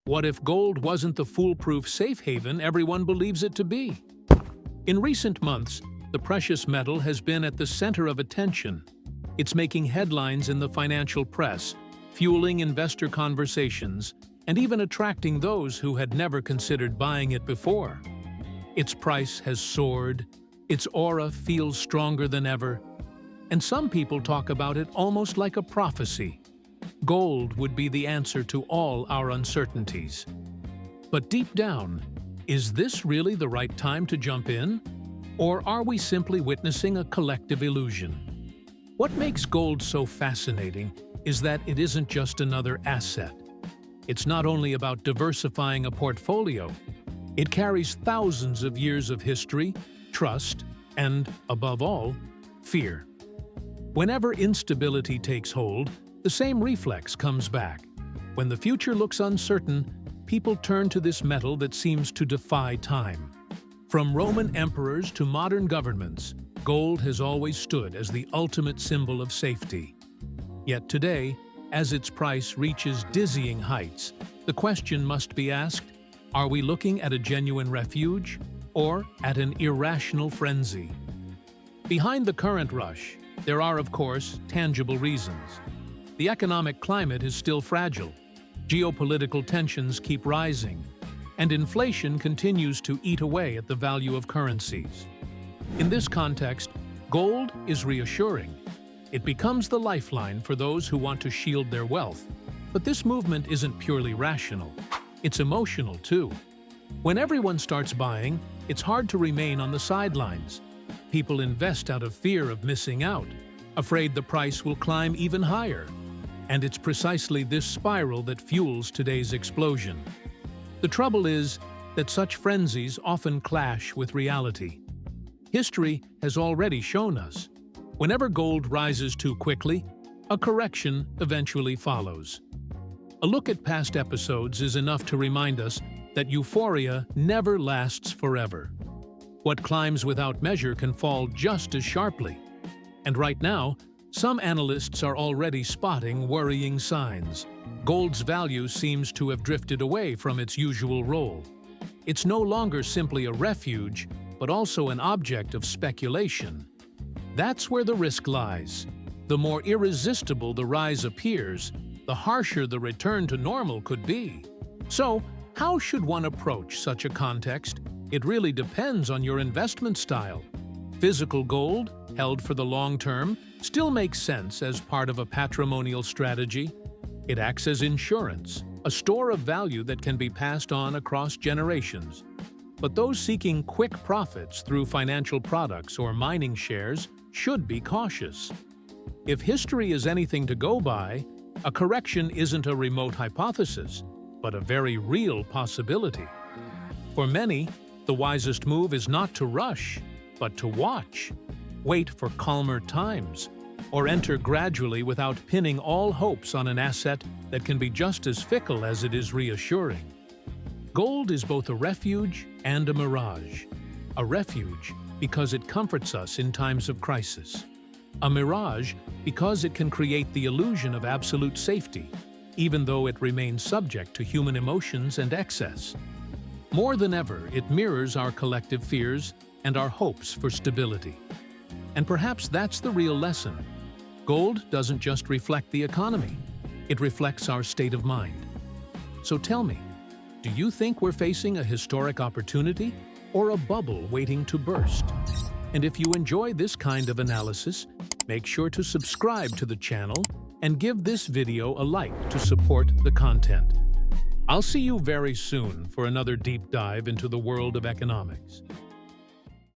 What if gold wasn't the foolproof safe haven everyone believes it to be? In recent months, the precious metal has been at the center of attention. It's making headlines in the financial press, fueling investor conversations, and even attracting those who had never considered buying it before. Its price has soared, its aura feels stronger than ever, and some people talk about it almost like a prophecy. Gold would be the answer to all our uncertainties. But deep down, is this really the right time to jump in? Or are we simply witnessing a collective illusion? What makes gold so fascinating is that it isn't just another asset. It's not only about diversifying a portfolio, it carries thousands of years of history, trust, and, above all, fear. Whenever instability takes hold, the same reflex comes back. When the future looks uncertain, people turn to this metal that seems to defy time. From Roman emperors to modern governments, gold has always stood as the ultimate symbol of safety. Yet today, as its price reaches dizzying heights, the question must be asked, are we looking at a genuine refuge or at an irrational frenzy? Behind the current rush, there are, of course, tangible reasons. The economic climate is still fragile, geopolitical tensions keep rising, and inflation continues to eat away at the value of currencies. In this context, gold is reassuring. It becomes the lifeline for those who want to shield their wealth. But this movement isn't purely rational. It's emotional, too. When everyone starts buying, it's hard to remain on the sidelines. People invest out of fear of missing out, afraid the price will climb even higher. And it's precisely this spiral that fuels today's explosion. The trouble is that such frenzies often clash with reality. History has already shown us, whenever gold rises too quickly, a correction eventually follows. A look at past episodes is enough to remind us that euphoria never lasts forever. What climbs without measure can fall just as sharply. And right now, some analysts are already spotting worrying signs. Gold's value seems to have drifted away from its usual role. It's no longer simply a refuge, but also an object of speculation. That's where the risk lies. The more irresistible the rise appears, the harsher the return to normal could be. So, how should one approach such a context? It really depends on your investment style. Physical gold, held for the long term, still makes sense as part of a patrimonial strategy. It acts as insurance, a store of value that can be passed on across generations. But those seeking quick profits through financial products or mining shares should be cautious. If history is anything to go by, a correction isn't a remote hypothesis, but a very real possibility. For many, the wisest move is not to rush, but to watch. Wait for calmer times, or enter gradually without pinning all hopes on an asset that can be just as fickle as it is reassuring. Gold is both a refuge and a mirage. A refuge because it comforts us in times of crisis. A mirage because it can create the illusion of absolute safety, even though it remains subject to human emotions and excess. More than ever, it mirrors our collective fears and our hopes for stability. And perhaps that's the real lesson. Gold doesn't just reflect the economy, it reflects our state of mind. So tell me, do you think we're facing a historic opportunity or a bubble waiting to burst? And if you enjoy this kind of analysis, make sure to subscribe to the channel and give this video a like to support the content. I'll see you very soon for another deep dive into the world of economics.